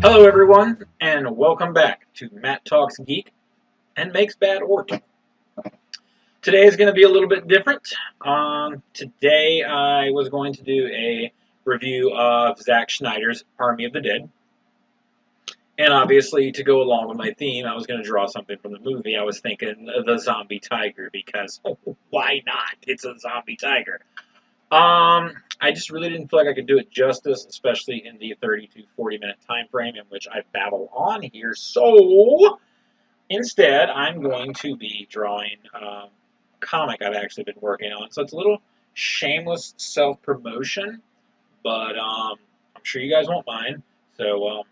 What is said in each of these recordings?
Hello, everyone, and welcome back to Matt Talks Geek and Makes Bad Ort. Today is going to be a little bit different. Today, I was going to do a review of Zack Snyder's Army of the Dead. And obviously, to go along with my theme, I was going to draw something from the movie. I was thinking the zombie tiger because why not? It's a zombie tiger. I just really didn't feel like I could do it justice, especially in the 30 to 40 minute time frame in which I babble on here. So instead, I'm going to be drawing a comic I've actually been working on. So it's a little shameless self promotion, but I'm sure you guys won't mind. So I'll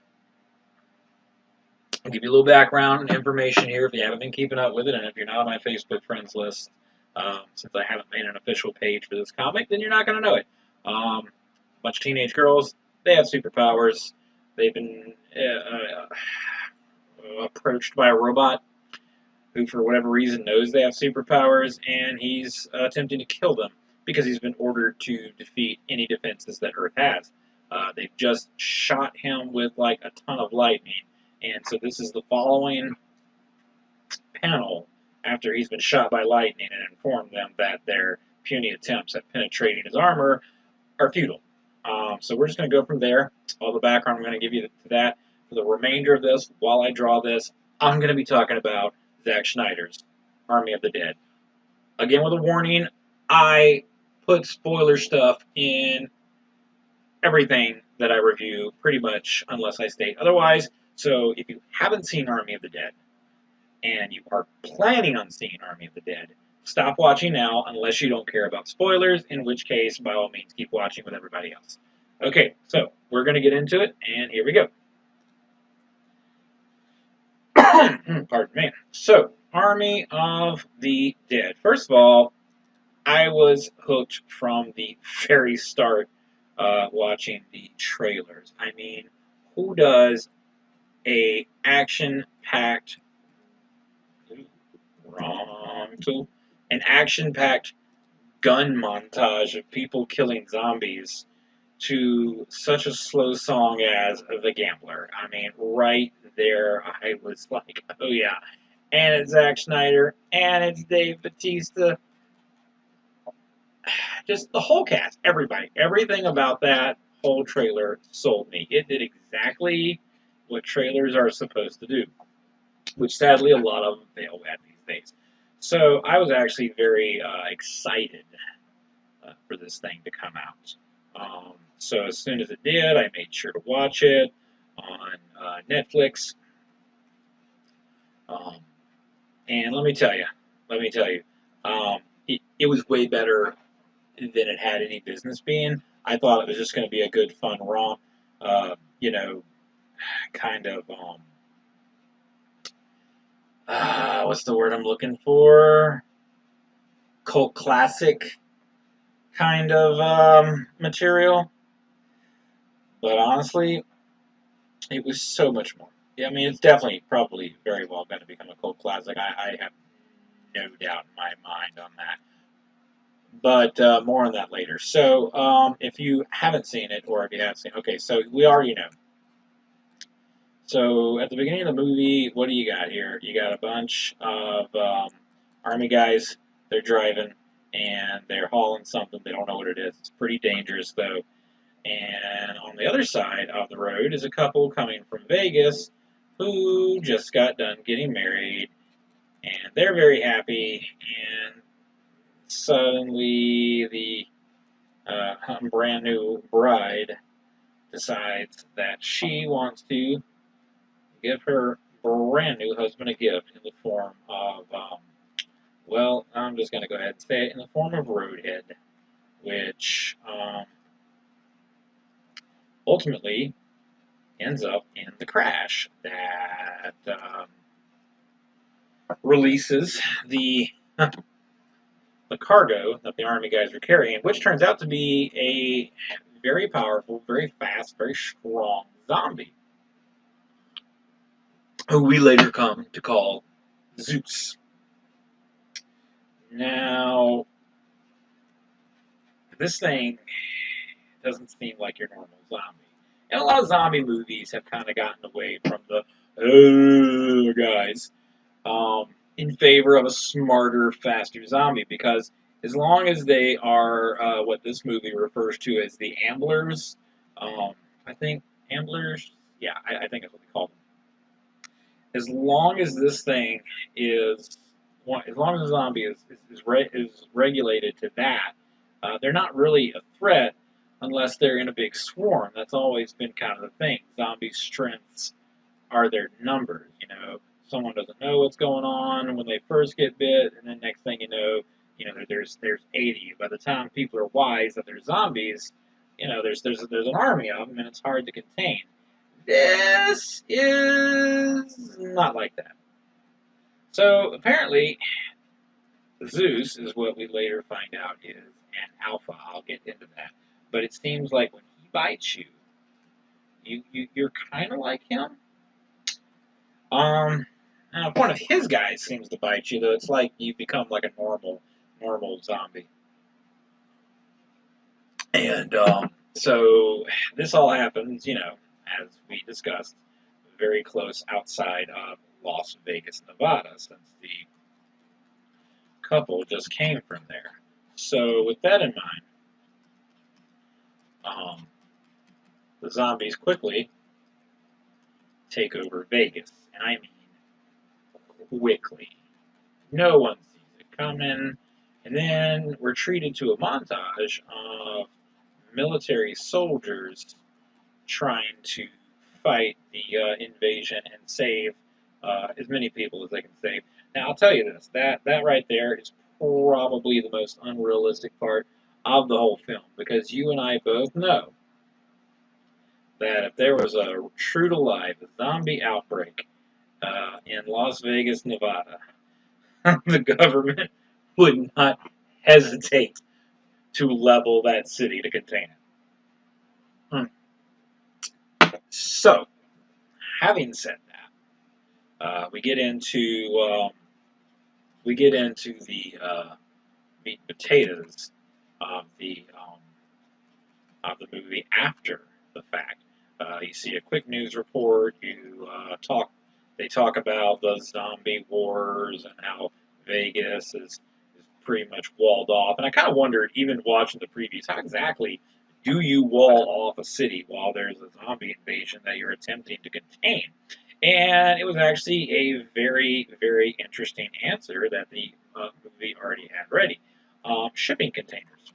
give you a little background information here if you haven't been keeping up with it, and if you're not on my Facebook friends list, since I haven't made an official page for this comic, then you're not going to know it. Bunch of teenage girls, they have superpowers. They've been approached by a robot who, for whatever reason, knows they have superpowers, and he's attempting to kill them because he's been ordered to defeat any defenses that Earth has. They've just shot him with like a ton of lightning, and so this is the following panel after he's been shot by lightning and informed them that their puny attempts at penetrating his armor are futile. So we're just going to go from there. All the background I'm going to give you to that. For the remainder of this, while I draw this, I'm going to be talking about Zack Snyder's Army of the Dead. Again, with a warning, I put spoiler stuff in everything that I review, pretty much, unless I state otherwise. So if you haven't seen Army of the Dead, and you are planning on seeing Army of the Dead, stop watching now unless you don't care about spoilers, in which case, by all means, keep watching with everybody else. Okay, so we're going to get into it, and here we go. Pardon me. So, Army of the Dead. First of all, I was hooked from the very start watching the trailers. I mean, who does a action-packed wrong tool. An action-packed gun montage of people killing zombies to such a slow song as The Gambler. I mean, right there, I was like, oh yeah. And it's Zack Snyder, and it's Dave Bautista. Just the whole cast, everybody. Everything about that whole trailer sold me. It did exactly what trailers are supposed to do, which sadly a lot of them fail at these days. So I was actually very excited for this thing to come out. So as soon as it did, I made sure to watch it on Netflix. Um, and let me tell you, it was way better than it had any business being. I thought it was just going to be a good, fun romp. You know, kind of, what's the word I'm looking for? Cult classic kind of material. But honestly, it was so much more. Yeah, I mean, it's definitely, probably, very well going to become a cult classic. I have no doubt in my mind on that. But more on that later. So, if you haven't seen it, or if you have seen it, okay, so we already know. So, at the beginning of the movie, what do you got here? You got a bunch of army guys. They're driving, and they're hauling something. They don't know what it is. It's pretty dangerous, though. And on the other side of the road is a couple coming from Vegas who just got done getting married, and they're very happy. And suddenly, the brand new bride decides that she wants to give her brand new husband a gift in the form of, well, I'm just going to go ahead and say it, in the form of Roadhead, which ultimately ends up in the crash that releases the cargo that the army guys are carrying, which turns out to be a very powerful, very fast, very strong zombie, who we later come to call Zeus. Now, this thing doesn't seem like your normal zombie. And a lot of zombie movies have kind of gotten away from the guys in favor of a smarter, faster zombie because as long as they are what this movie refers to as the amblers, I think amblers, yeah, I think that's what they call them. As long as this thing is, as long as the zombie is regulated to that, they're not really a threat unless they're in a big swarm. That's always been kind of the thing. Zombies' strengths are their numbers. Someone doesn't know what's going on when they first get bit, and then next thing there's 80. By the time people are wise that they're zombies, there's an army of them, and it's hard to contain. This is not like that. So apparently, Zeus is what we later find out is an alpha. I'll get into that. But it seems like when he bites you, you're kind of like him. Now if one of his guys seems to bite you, though, it's like you become like a normal zombie. And so this all happens, as we discussed, very close outside of Las Vegas, Nevada, since the couple just came from there. So with that in mind, um, the zombies quickly take over Vegas, and I mean quickly. No one sees it coming, and then we're treated to a montage of military soldiers trying to fight the invasion and save as many people as they can save. Now, I'll tell you this: that right there is probably the most unrealistic part of the whole film, because you and I both know that if there was a true to life zombie outbreak in Las Vegas, Nevada, the government would not hesitate to level that city to contain it. So, having said that, we get into the meat and potatoes of the movie after the fact. You see a quick news report. They talk about the zombie wars and how Vegas is pretty much walled off. And I kind of wondered, even watching the previews, how exactly do you wall off a city while there's a zombie invasion that you're attempting to contain? And it was actually a very, very interesting answer that the movie already had ready. Shipping containers.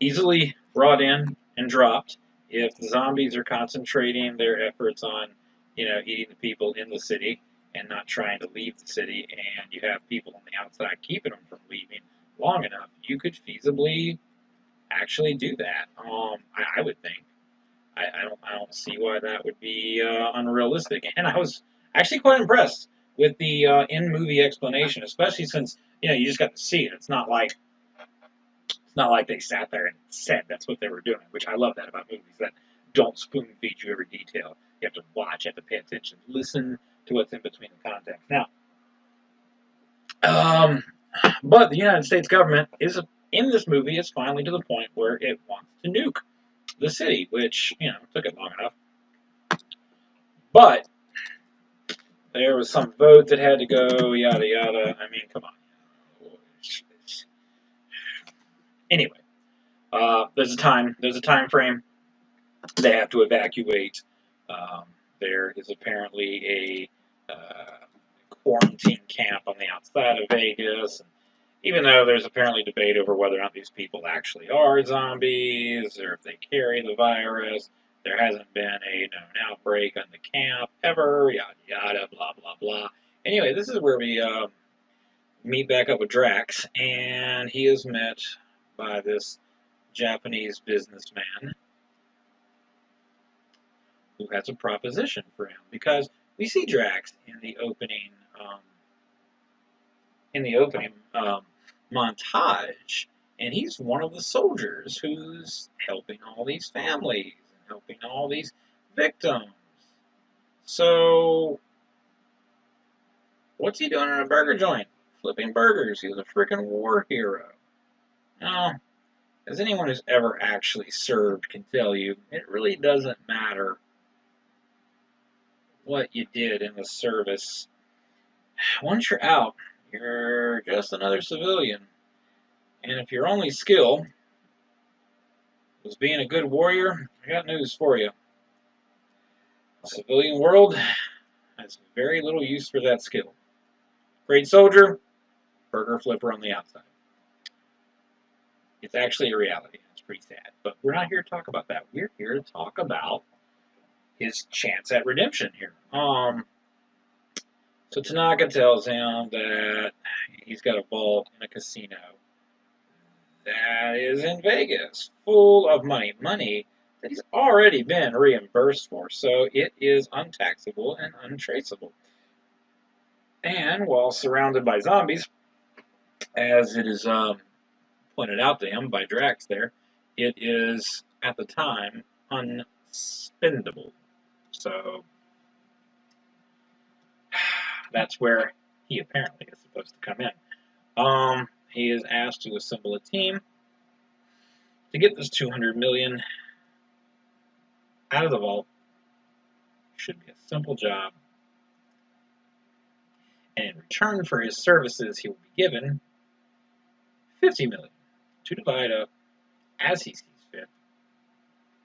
Easily brought in and dropped. If the zombies are concentrating their efforts on, eating the people in the city and not trying to leave the city, and you have people on the outside keeping them from leaving long enough, you could feasibly actually do that. I would think. I don't see why that would be unrealistic. And I was actually quite impressed with the in movie explanation, especially since you just got to see it. It's not like they sat there and said that's what they were doing, which I love that about movies that don't spoon feed you every detail. You have to watch, you have to pay attention, listen to what's in between the context. Now, um, but the United States government is in this movie is finally to the point where it wants to nuke the city, which took it long enough. But there was some vote that had to go, yada yada. I mean, come on. Anyway, there's a time frame. They have to evacuate. Um, there is apparently a quarantine camp on the outside of Vegas. And even though there's apparently debate over whether or not these people actually are zombies or if they carry the virus, there hasn't been a known outbreak on the camp ever, yada yada, blah blah blah. Anyway, this is where we meet back up with Drax, and he is met by this Japanese businessman who has a proposition for him, because we see Drax um, in the opening montage, and he's one of the soldiers who's helping all these families and helping all these victims. So, what's he doing in a burger joint? Flipping burgers. He's a freaking war hero. No, as anyone who's ever actually served can tell you, it really doesn't matter what you did in the service. Once you're out, you're just another civilian. And if your only skill was being a good warrior, I got news for you. The civilian world has very little use for that skill. Great soldier, burger flipper on the outside. It's actually a reality. It's pretty sad. But we're not here to talk about that. We're here to talk about his chance at redemption here. So Tanaka tells him that he's got a vault in a casino that is in Vegas, full of money. Money that he's already been reimbursed for, so it is untaxable and untraceable. And while surrounded by zombies, as it is pointed out to him by Drax there, it is, at the time, unspendable. So that's where he apparently is supposed to come in. He is asked to assemble a team to get this 200 million out of the vault. Should be a simple job. And in return for his services, he will be given 50 million to divide up as he sees fit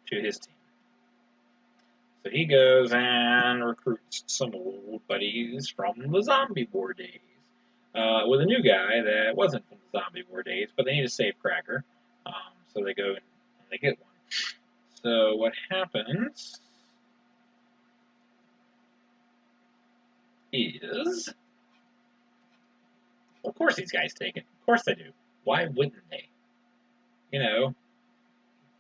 to his team. So he goes and recruits some old buddies from the zombie war days. With a new guy that wasn't from the zombie war days, but they need a safecracker. So they go and they get one. So what happens is, well, of course these guys take it. Of course they do. Why wouldn't they? You know,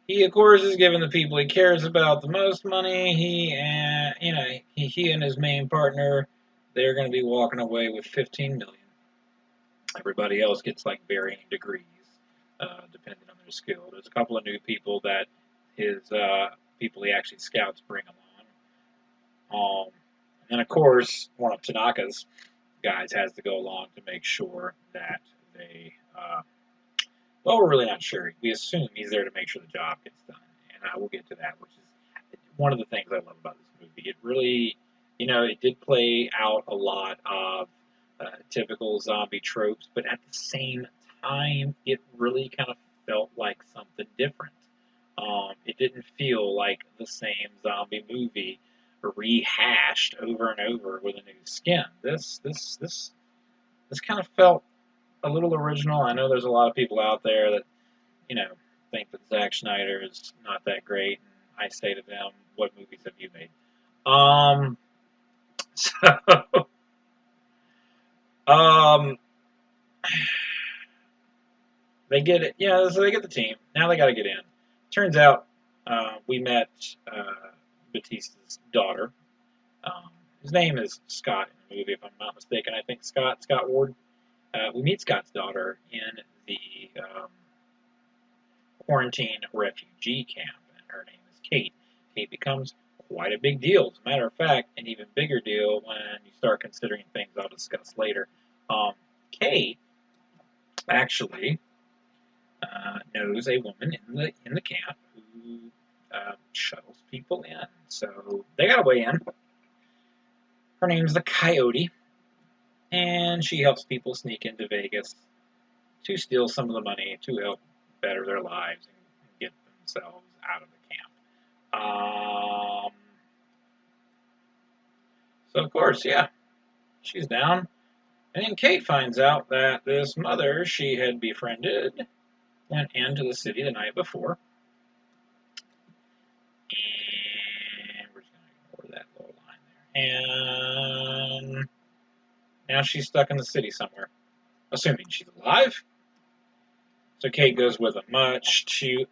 he of course is giving the people he cares about the most money. He and his main partner, they're going to be walking away with 15 million. Everybody else gets like varying degrees, depending on their skill. There's a couple of new people that his people he actually scouts bring along. And then of course one of Tanaka's guys has to go along to make sure that they. Well, we're really not sure. We assume he's there to make sure the job gets done, and we'll get to that, which is one of the things I love about this movie. It really, it did play out a lot of typical zombie tropes, but at the same time, it really kind of felt like something different. It didn't feel like the same zombie movie rehashed over and over with a new skin. This kind of felt a little original. I know there's a lot of people out there that, think that Zack Snyder is not that great, and I say to them, what movies have you made? So, they get it, so they get the team. Now they got to get in. Turns out, we met Batista's daughter. His name is Scott in the movie, if I'm not mistaken. I think Scott Ward. We meet Scott's daughter in the quarantine refugee camp, and her name is Kate. Kate becomes quite a big deal. As a matter of fact, an even bigger deal when you start considering things I'll discuss later. Kate actually knows a woman in the camp who shuttles people in. So they got a way in. Her name's the Coyote, and she helps people sneak into Vegas to steal some of the money to help better their lives and get themselves out of the camp. So of course, yeah, she's down. And then Kate finds out that this mother she had befriended went into the city the night before. And we're just going to ignore that little line there. And now she's stuck in the city somewhere, assuming she's alive. So Kate goes with them, much to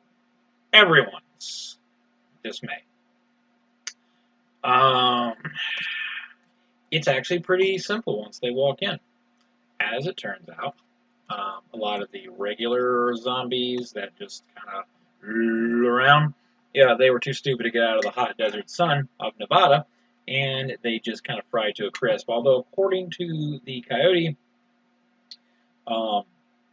everyone's dismay. It's actually pretty simple once they walk in. As it turns out, a lot of the regular zombies that just kind of around, they were too stupid to get out of the hot desert sun of Nevada, and they just kind of fried to a crisp. Although, according to the Coyote,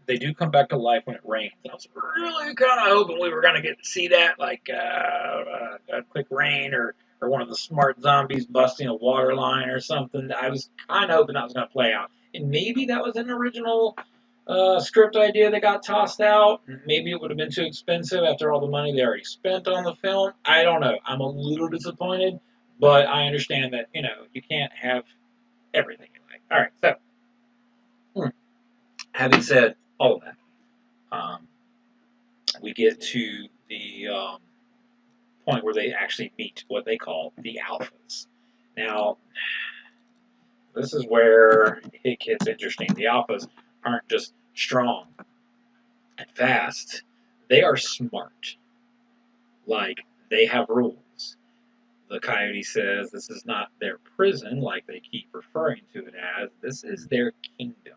they do come back to life when it rains. I was really kind of hoping we were going to get to see that, like a quick rain or one of the smart zombies busting a water line or something. I was kind of hoping that was going to play out. And maybe that was an original script idea that got tossed out. Maybe it would have been too expensive after all the money they already spent on the film. I don't know. I'm a little disappointed, but I understand that, you can't have everything you like. All right, so having said all of that, um, we get to the point where they actually meet what they call the alphas. Now, this is where it gets interesting. The alphas aren't just strong and fast, they are smart. Like, they have rules. The coyote says this is not their prison, like they keep referring to it as. This is their kingdom.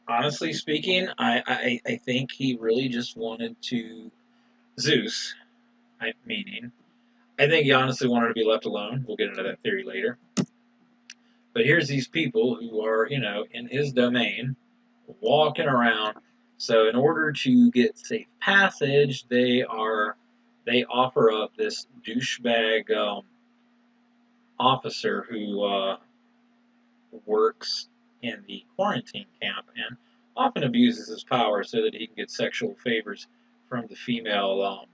Honestly speaking, I think he really just wanted to. Zeus, meaning, I think he honestly wanted to be left alone. We'll get into that theory later. But here's these people who are, in his domain, walking around. So in order to get safe passage, they offer up this douchebag officer who works in the quarantine camp and often abuses his power so that he can get sexual favors from the female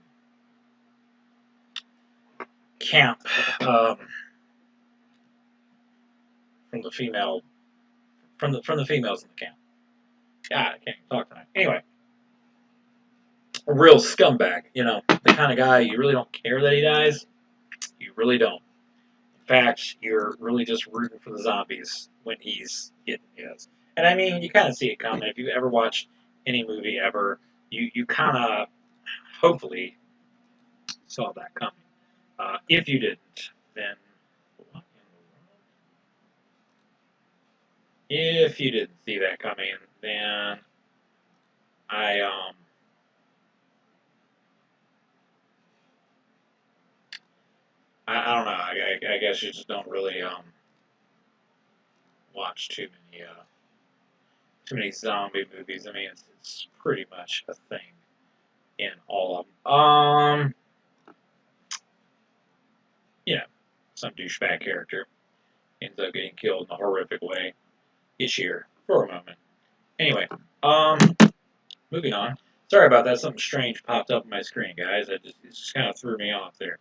camp, um, from the female from the females in the camp. God, I can't even talk tonight. Anyway, a real scumbag. The kind of guy you really don't care that he dies. You really don't. In fact, you're really just rooting for the zombies when he's getting his. And I mean, you kind of see it coming. If you ever watch any movie ever, you kind of hopefully saw that coming. If you didn't, then if you didn't see that coming, then I I don't know. I guess you just don't really watch too many zombie movies. I mean, it's pretty much a thing in all of them. You know, some douchebag character ends up getting killed in a horrific way. Each year for a moment. Anyway, um, moving on. Sorry about that. Something strange popped up on my screen, guys. It just kind of threw me off there.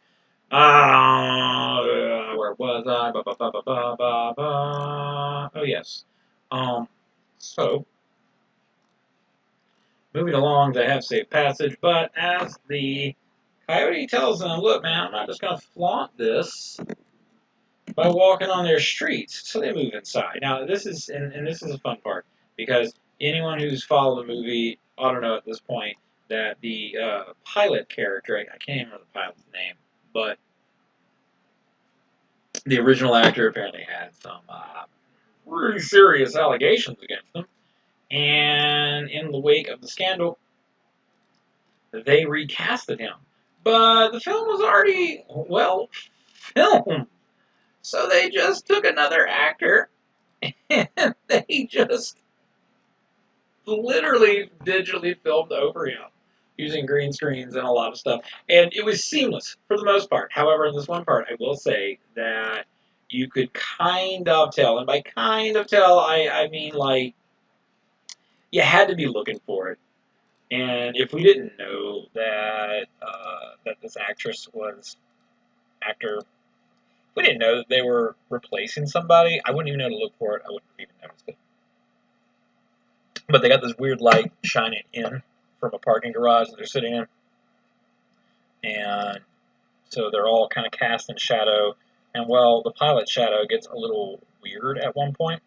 Where was I? Ba, ba, ba, ba, ba, ba, ba. Oh, yes. Um, so, moving along, they have safe passage, but as the coyote tells them, look, man, I'm not just going to flaunt this by walking on their streets. So they move inside. Now, this is, and this is a fun part, because anyone who's followed the movie ought to know at this point that the pilot character, I can't even remember the pilot's name, but the original actor apparently had some pretty serious allegations against him. And in the wake of the scandal, they recasted him. But the film was already, well, filmed. So they just took another actor and they just literally digitally filmed over him using green screens and a lot of stuff. And it was seamless for the most part. However, in this one part, I will say that you could kind of tell, and by kind of tell, I mean like you had to be looking for it. And if we didn't know that this actress was actor, we didn't know that they were replacing somebody. I wouldn't even know to look for it. I wouldn't have even noticed it. But they got this weird light shining in from a parking garage that they're sitting in, and so they're all kind of cast in shadow. And well, the pilot shadow gets a little weird at one point.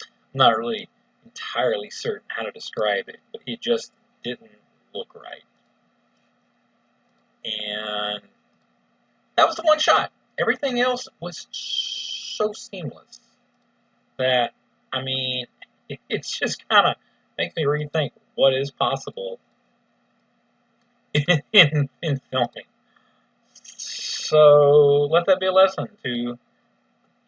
I'm not really entirely certain how to describe it, but he just didn't look right. And that was the one shot. Everything else was so seamless that, I mean, it's just kind of makes me rethink what is possible in filming. So let that be a lesson to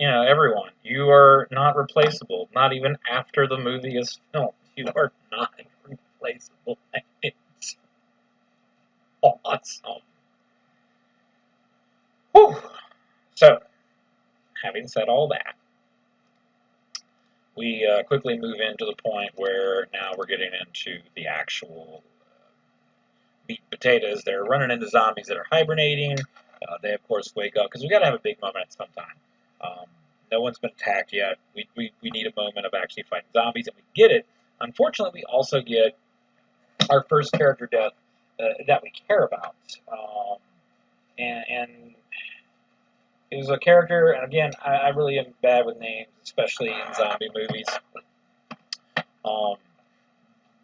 everyone, you are not replaceable. Not even after the movie is filmed. You are not replaceable. It's awesome. Whew. So, having said all that, we quickly move into the point where now we're getting into the actual meat and potatoes. They're running into zombies that are hibernating. They, of course, wake up because we got to have a big moment at some time. Um, no one's been attacked yet. We need a moment of actually fighting zombies, and we get it. Unfortunately, we also get our first character death that we care about. And it was a character, and again, I really am bad with names, especially in zombie movies. Um,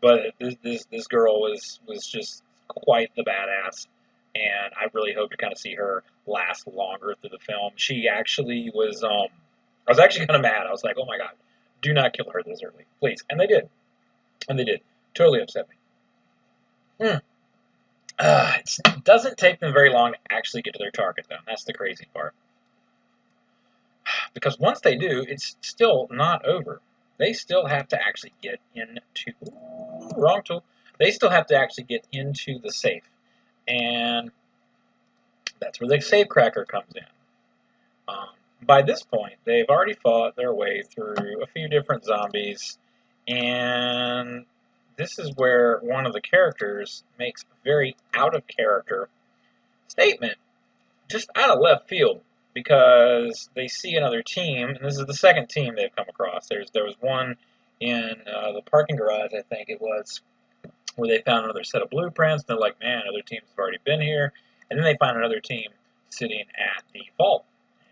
but this girl was just quite the badass, and I really hope to kind of see her last longer through the film. She actually was. I was actually kind of mad. I was like, oh my god, do not kill her this early, please. And they did. And they did. Totally upset me. It doesn't take them very long to actually get to their target, though. That's the crazy part. Because once they do, it's still not over. They still have to actually get into... wrong tool. They still have to actually get into the safe. And that's where the safe cracker comes in. Um, by this point, they've already fought their way through a few different zombies. And this is where one of the characters makes a very out-of-character statement, just out of left field, because they see another team, and this is the second team they've come across. There was one in the parking garage, I think it was, where they found another set of blueprints, and they're like, man, other teams have already been here. And then they find another team sitting at the vault.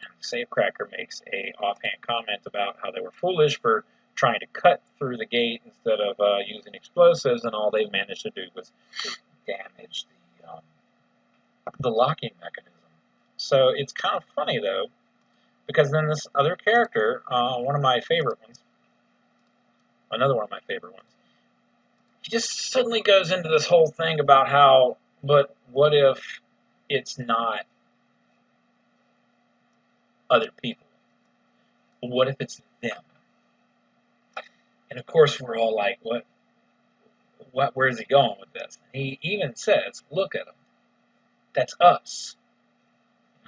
And Safecracker makes a offhand comment about how they were foolish for trying to cut through the gate instead of using explosives, and all they managed to do was damage the locking mechanism. So it's kind of funny, though, because then this other character, one of my favorite ones, another one of my favorite ones, he just suddenly goes into this whole thing about how, but what if it's not other people? What if it's them? And of course, we're all like, where's he going with this? He even says, look at them. That's us.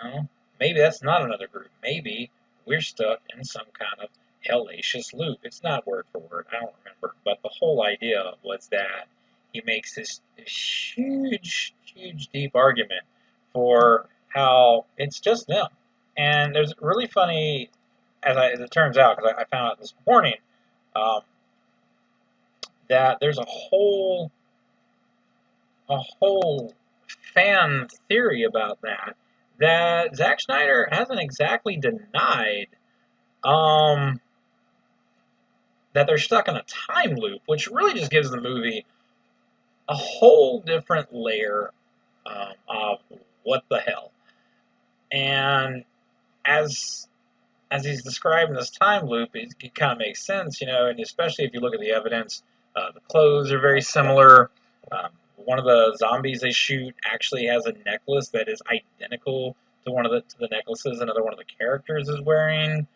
You know? Maybe that's not another group. Maybe we're stuck in some kind of hellacious loop. It's not word for word. I don't remember. But the whole idea was that he makes this huge, huge, deep argument for how it's just them. And there's really funny, as it turns out, because I found out this morning, um, that there's a whole fan theory about that Zack Snyder hasn't exactly denied um, that they're stuck in a time loop, which really just gives the movie a whole different layer of what the hell. And as he's describing this time loop, it kind of makes sense, and especially if you look at the evidence, the clothes are very similar. One of the zombies they shoot actually has a necklace that is identical to one of the necklaces another one of the characters is wearing.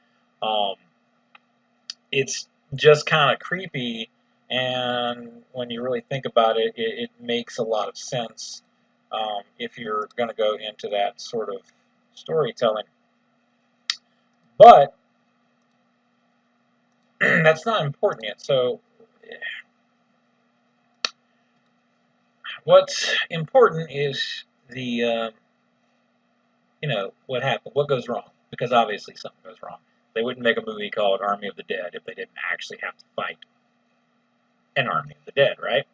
Um, it's just kind of creepy, and when you really think about it, it makes a lot of sense if you're going to go into that sort of storytelling. But that's not important yet. So what's important is the what happened, what goes wrong, because obviously something goes wrong. They wouldn't make a movie called Army of the Dead if they didn't actually have to fight an Army of the Dead, right?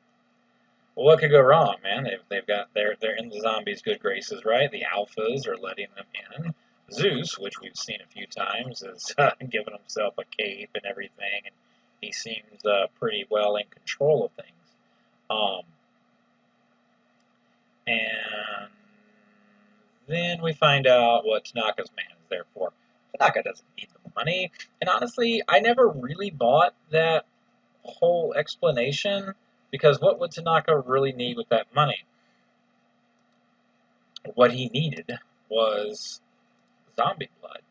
Well, what could go wrong, man? They're in the zombies' good graces, right? The alphas are letting them in. Zeus, which we've seen a few times, is giving himself a cape and everything, and he seems pretty well in control of things. Um, and then we find out what Tanaka's man is there for. Tanaka doesn't need the money, and honestly, I never really bought that whole explanation, because what would Tanaka really need with that money? What he needed was zombie blood.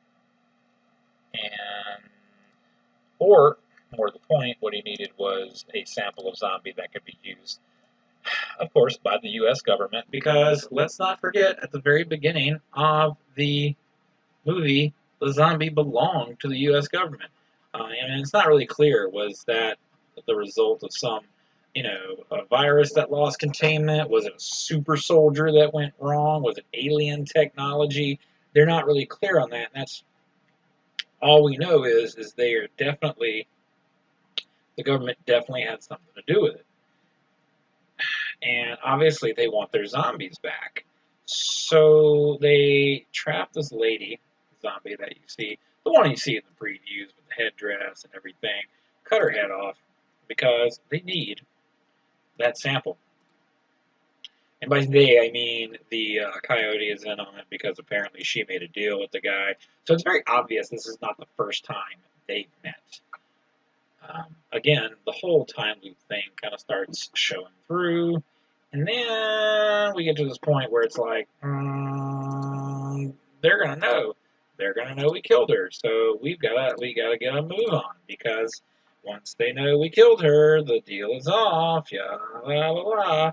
And, or, more to the point, what he needed was a sample of zombie that could be used, of course, by the U.S. government, because let's not forget, at the very beginning of the movie, the zombie belonged to the U.S. government. And it's not really clear, was that the result of some, a virus that lost containment? Was it a super soldier that went wrong? Was it alien technology? They're not really clear on that, and that's all we know is they are definitely, the government definitely had something to do with it. And obviously they want their zombies back. So they trap this lady zombie that you see, the one you see in the previews with the headdress and everything, cut her head off because they need that sample. And by they, I mean the coyote is in on it because apparently she made a deal with the guy. So it's very obvious this is not the first time they've met. Again, the whole time loop thing kind of starts showing through, and then we get to this point where it's like, they're gonna know, we killed her, so we gotta get a move on because once they know we killed her, the deal is off, yeah, blah blah blah,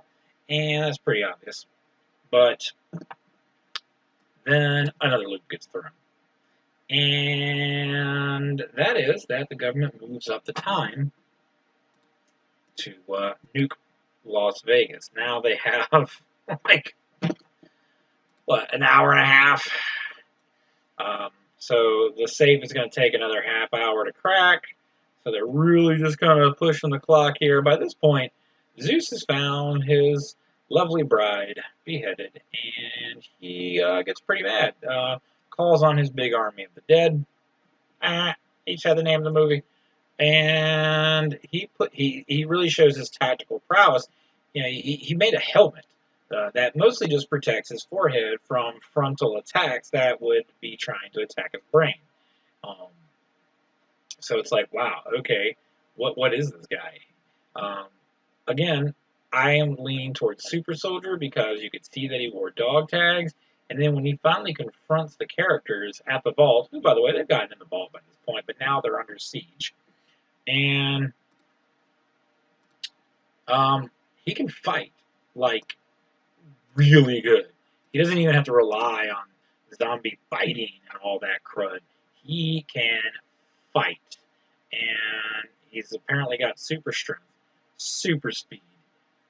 and that's pretty obvious. But then another loop gets thrown, and that is that the government moves up the time to nuke Las Vegas. Now they have like an hour and a half. So the safe is going to take another half hour to crack. So they're really just kind of pushing the clock here. By this point, Zeus has found his lovely bride beheaded, and he gets pretty mad. Calls on his big army of the dead. Each had the name of the movie. And he really shows his tactical prowess. He made a helmet that mostly just protects his forehead from frontal attacks that would be trying to attack his brain. Um, so it's like, wow, okay, what is this guy? Um, Again, I am leaning towards Super Soldier because you could see that he wore dog tags. And then when he finally confronts the characters at the vault, who, by the way, they've gotten in the vault by this point, but now they're under siege. And he can fight like really good. He doesn't even have to rely on zombie fighting and all that crud. He can fight, and he's apparently got super strength, super speed.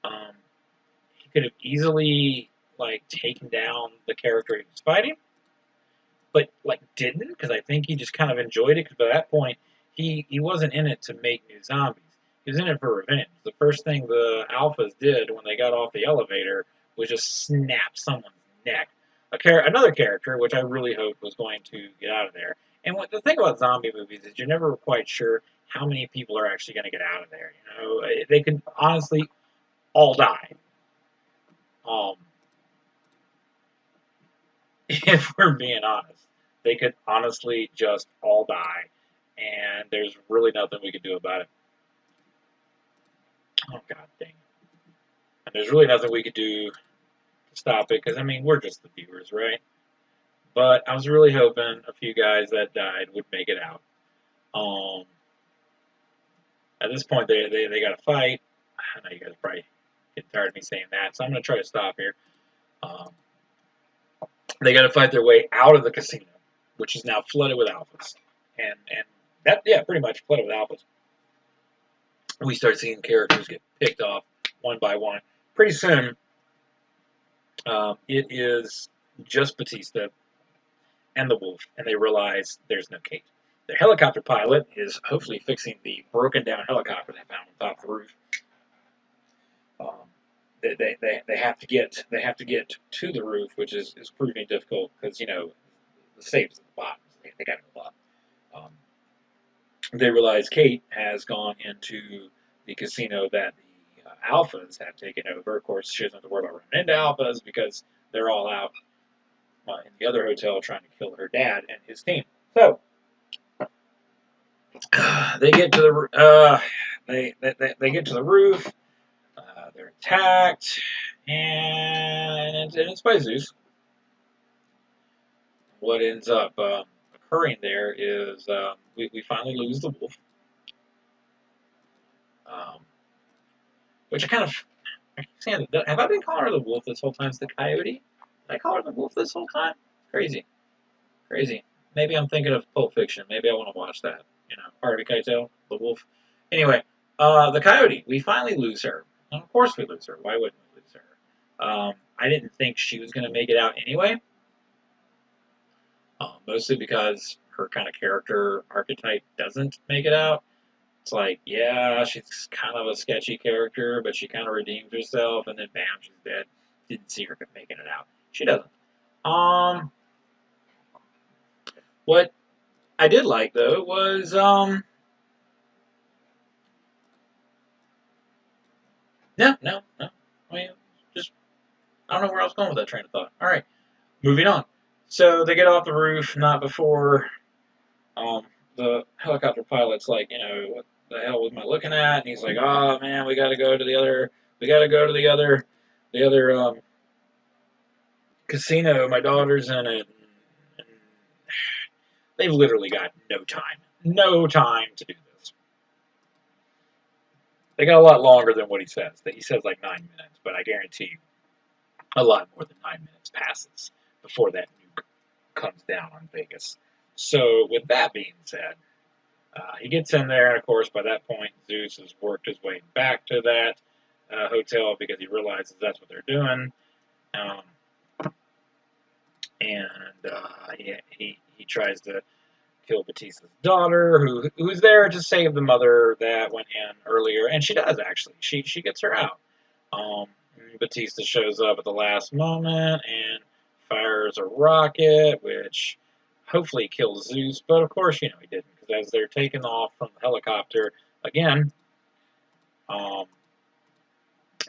Um, he could have easily taken down the character he was fighting, but didn't, because I think he just kind of enjoyed it. Because by that point, he wasn't in it to make new zombies. He was in it for revenge. The first thing the alphas did when they got off the elevator was just snap someone's neck. Another character, which I really hoped was going to get out of there. And the thing about zombie movies is you're never quite sure how many people are actually going to get out of there. They could honestly all die. Um, if we're being honest, they could honestly just all die, and there's really nothing we could do about it. Oh god dang it! And there's really nothing we could do to stop it because I mean we're just the viewers, right? But I was really hoping a few guys that died would make it out. Um, at this point, they got to fight. I know you guys probably get tired of me saying that, so I'm going to try to stop here. Um, they got to fight their way out of the casino, which is now flooded with alphas, and that pretty much flooded with alphas. We start seeing characters get picked off one by one. Pretty soon, it is just Batista and the Wolf, and they realize there's no Kate. The helicopter pilot is hopefully fixing the broken down helicopter they found on top of the roof. Um, they have to get to the roof, which is proving difficult because the safe's at the bottom. So they got to go up. They realize Kate has gone into the casino that the alphas have taken over. Of course, she doesn't have to worry about running into alphas because they're all out in the other hotel trying to kill her dad and his team. So they get to they get to the roof. They're attacked, and it's by Zeus. What ends up occurring there is we finally lose the wolf, um, which I kind of I keep saying, have I been calling her the wolf this whole time? It's the coyote. Did I call her the wolf this whole time? Crazy, crazy. Maybe I'm thinking of Pulp Fiction. Maybe I want to watch that. Harvey Keitel, the wolf. Anyway, the coyote. We finally lose her. And of course we lose her. Why wouldn't we lose her? I didn't think she was going to make it out anyway. Mostly because her kind of character archetype doesn't make it out. It's like, yeah, she's kind of a sketchy character, but she kind of redeems herself, and then bam, she's dead. Didn't see her making it out. She doesn't. What I did like though was no. I mean, just I don't know where I was going with that train of thought. All right, moving on. So they get off the roof, not before um the helicopter pilot's like, what the hell was I looking at? And he's like, oh man, we got to go to the other casino. My daughter's in it. And they've literally got no time to do this. They got a lot longer than what he says. He says like 9 minutes, but I guarantee you, a lot more than 9 minutes passes before that nuke comes down on Vegas. So with that being said, he gets in there, and of course, by that point, Zeus has worked his way back to that hotel because he realizes that's what they're doing. He tries to kill Batista's daughter, who's there to save the mother that went in earlier, and she does actually. She gets her out. Batista shows up at the last moment and fires a rocket, which hopefully kills Zeus, but of course, he didn't, because as they're taking off from the helicopter again, um,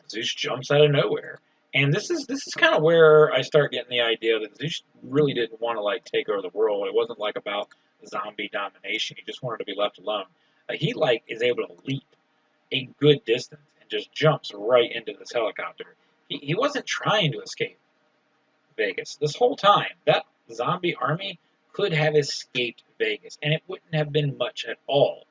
Zeus jumps out of nowhere. And this is kind of where I start getting the idea that Zeus really didn't want to take over the world. It wasn't about zombie domination. He just wanted to be left alone. He is able to leap a good distance and just jumps right into this helicopter. He wasn't trying to escape Vegas this whole time. That zombie army could have escaped Vegas, and it wouldn't have been much at all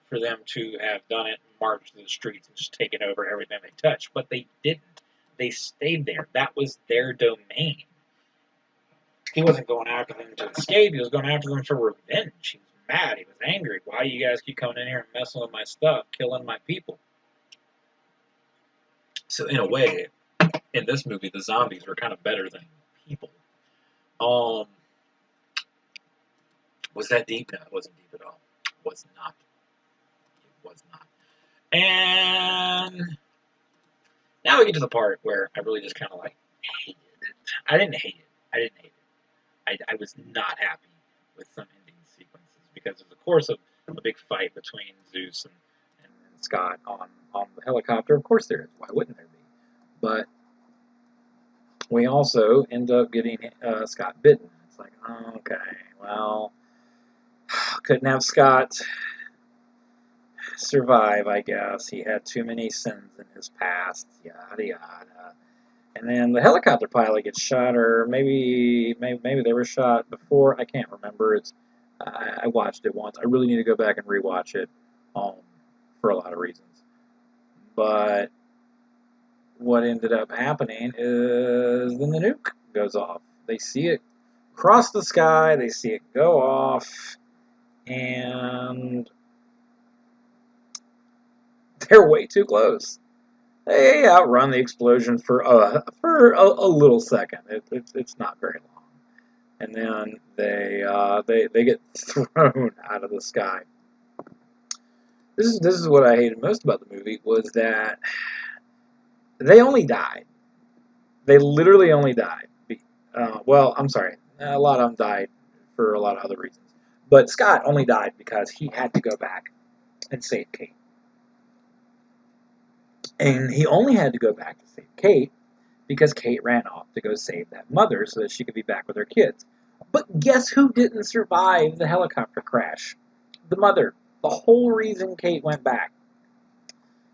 for them to have done it, marched through the streets, and just taken over everything they touched. But they didn't. They stayed there. That was their domain. He wasn't going after them to escape. He was going after them for revenge. He was mad. He was angry. Why do you guys keep coming in here and messing with my stuff, killing my people? So in a way, in this movie, the zombies were kind of better than people. Was that deep? No, it wasn't deep at all. It was not. It was not. And now we get to the part where I really just kind of hated it. I didn't hate it. I was not happy with some ending sequences because of the course of a big fight between Zeus and Scott on the helicopter. Of course there is. Why wouldn't there be? But we also end up getting Scott bitten. It's like, okay, well, couldn't have Scott survive, I guess. He had too many sins in his past, yada yada. And then the helicopter pilot gets shot, or maybe they were shot before. I can't remember. I watched it once. I really need to go back and rewatch it for a lot of reasons. But what ended up happening is then the nuke goes off. They see it cross the sky. They see it go off, and they're way too close. They outrun the explosion for a little second. It's not very long, and then they get thrown out of the sky. This is what I hated most about the movie, was that they only died. They literally only died. Well, I'm sorry, a lot of them died for a lot of other reasons, but Scott only died because he had to go back and save Kate. And he only had to go back to save Kate because Kate ran off to go save that mother so that she could be back with her kids. But guess who didn't survive the helicopter crash? The mother. The whole reason Kate went back.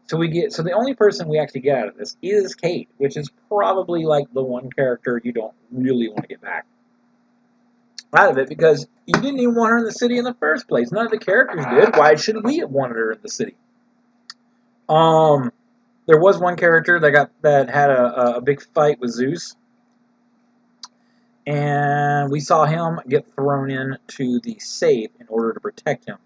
So the only person we actually get out of this is Kate, which is probably the one character you don't really want to get back. out of it because you didn't even want her in the city in the first place. None of the characters did. Why should we have wanted her in the city? Um, there was one character that had a big fight with Zeus, and we saw him get thrown into the safe in order to protect him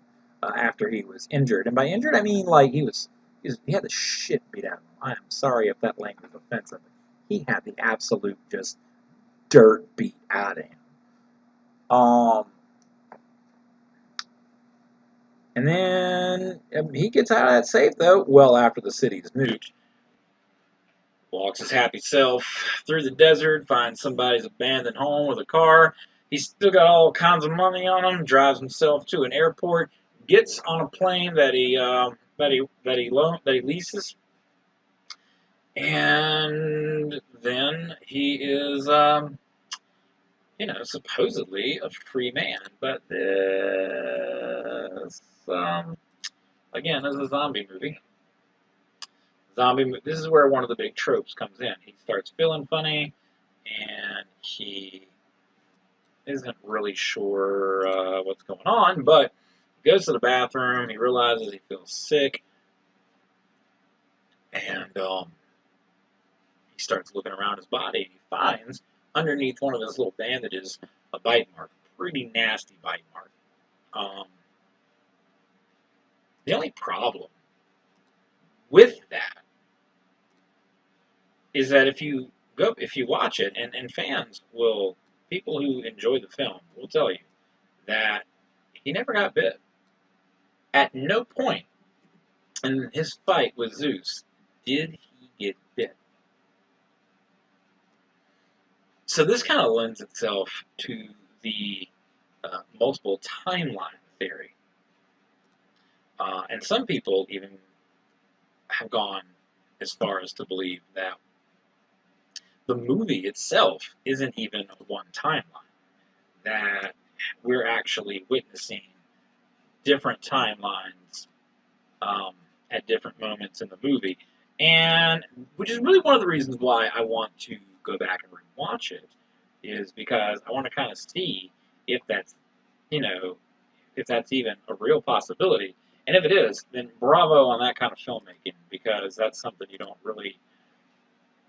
after he was injured. And by injured, I mean like he had the shit beat out of him. I am sorry if that language is offensive. He had the absolute just dirt beat out of him. And then he gets out of that safe though, well after the city's moved. Walks his happy self through the desert, finds somebody's abandoned home with a car. He's still got all kinds of money on him. Drives himself to an airport. Gets on a plane that he leases, and then he is supposedly a free man. But this again is a zombie movie. This is where one of the big tropes comes in. He starts feeling funny, and he isn't really sure what's going on, but he goes to the bathroom. He realizes he feels sick, and he starts looking around his body. He finds underneath one of his little bandages a bite mark, pretty nasty bite mark. Um, the only problem with that is that if you watch it, and people who enjoy the film will tell you that he never got bit. At no point in his fight with Zeus did he get bit. So this kind of lends itself to the multiple timeline theory. And some people even have gone as far as to believe that the movie itself isn't even one timeline, that we're actually witnessing different timelines um, at different moments in the movie, and which is really one of the reasons why I want to go back and rewatch it, is because I want to kind of see if that's you know if that's even a real possibility, and if it is, then bravo on that kind of filmmaking, because that's something you don't really,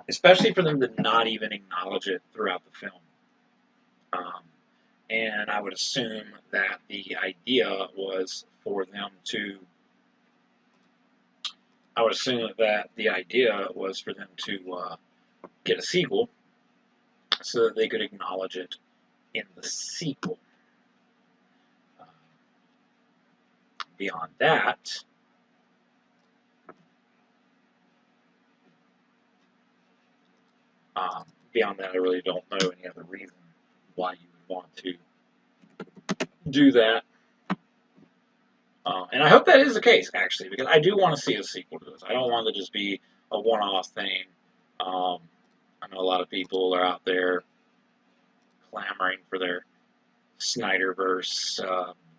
especially for them to not even acknowledge it throughout the film. Um, and I would assume that the idea was for them to I would assume that the idea was for them to get a sequel so that they could acknowledge it in the sequel. Uh, beyond that, beyond that, I really don't know any other reason why you would want to do that. And I hope that is the case, actually, because I do want to see a sequel to this. I don't want it to just be a one-off thing. Um, I know a lot of people are out there clamoring for their Snyderverse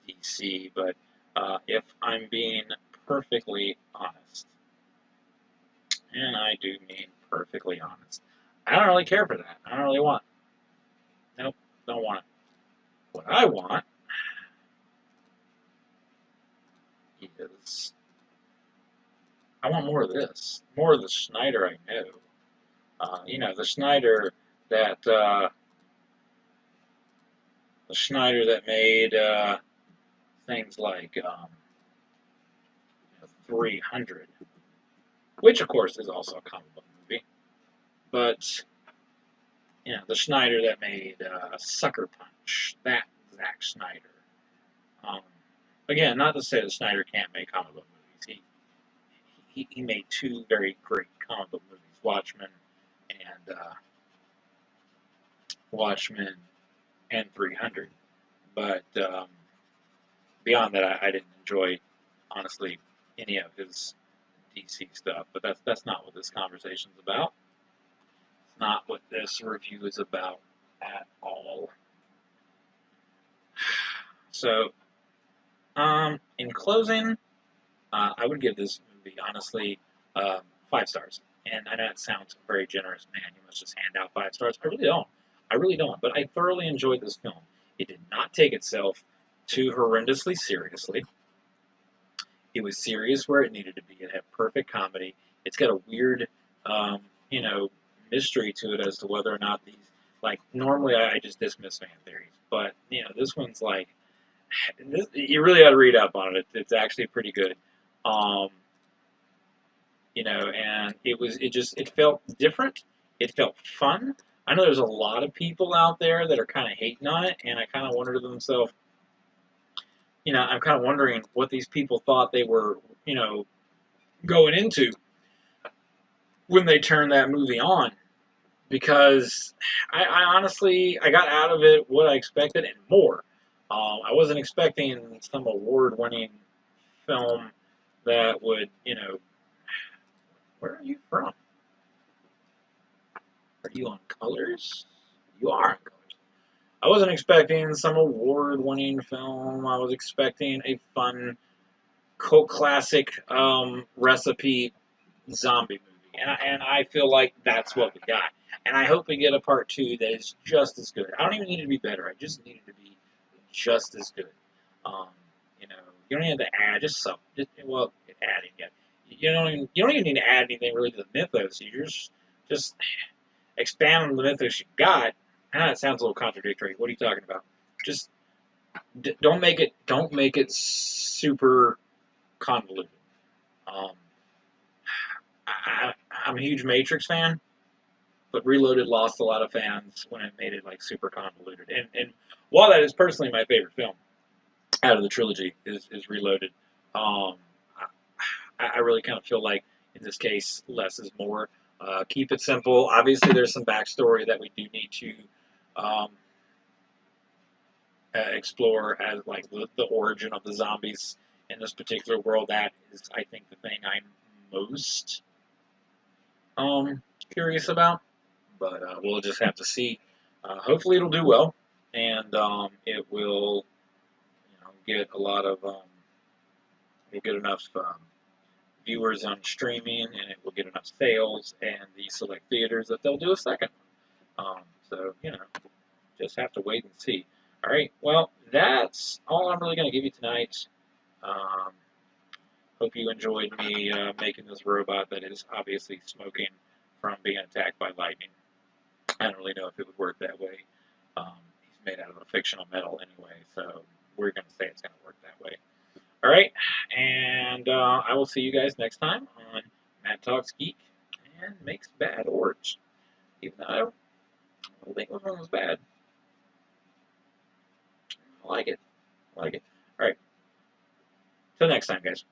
DC, but if I'm being perfectly honest, and I do mean perfectly honest, I don't really care for that. I don't really want it. Nope, don't want it. What I want is I want more of this, more of the Snyder I know. The Snyder that made things like 300, which of course is also a comic book movie, but the Snyder that made Sucker Punch, that Zack Snyder. Um, Again, not to say that Snyder can't make comic book movies. He made two very great comic book movies, and Watchmen and 300. But beyond that, I didn't enjoy, honestly, any of his DC stuff. But that's not what this conversation's about. It's not what this review is about at all. So, in closing, I would give this movie, honestly, 5 stars. And I know it sounds very generous, man. You must just hand out 5 stars. I really don't. I really don't. But I thoroughly enjoyed this film. It did not take itself too horrendously seriously. It was serious where it needed to be. It had perfect comedy. It's got a weird, um, you know, mystery to it as to whether or not these, like, normally I just dismiss fan theories, but, this one's like, you really ought to read up on it. It's actually pretty good. Um, and it felt different. It felt fun. I know there's a lot of people out there that are kind of hating on it, and I kind of wonder to themselves, I'm kind of wondering what these people thought they were, going into when they turned that movie on, because I honestly I got out of it what I expected and more. I wasn't expecting some award-winning film that would, where are you from? Are you on Colors? You are on Colors. I wasn't expecting some award-winning film. I was expecting a fun cult classic recipe zombie movie, and I feel like that's what we got. And I hope we get a part two that is just as good. I don't even need it to be better. I just need it to be just as good. Um, you know, you don't need to add just some. Well, adding yet. You don't even need to add anything really to the mythos. You just expand on the mythos you got. It sounds a little contradictory. What are you talking about? Just don't make it super convoluted. Um, I'm a huge Matrix fan, but Reloaded lost a lot of fans when it made it like super convoluted. And while that is personally my favorite film out of the trilogy is Reloaded, um, I really kind of feel like in this case less is more. Keep it simple. Obviously, there's some backstory that we do need to um, explore as like the origin of the zombies in this particular world. That is, I think, the thing I'm most curious about. But we'll just have to see. Hopefully, it'll do well, and it will, get a lot of, will get enough viewers on streaming, and it will get enough sales and the select theaters that they'll do a second one. So just have to wait and see. All right. Well, that's all I'm really going to give you tonight. Um, Hope you enjoyed me making this robot that is obviously smoking from being attacked by lightning. I don't really know if it would work that way. He's made out of a fictional metal anyway, so we're going to say it's going to work that way. All right, and I will see you guys next time on Matt Talks Geek and Makes Bad Orgs. Even though I don't think this one was bad. I like it. I like it. All right. Till next time, guys.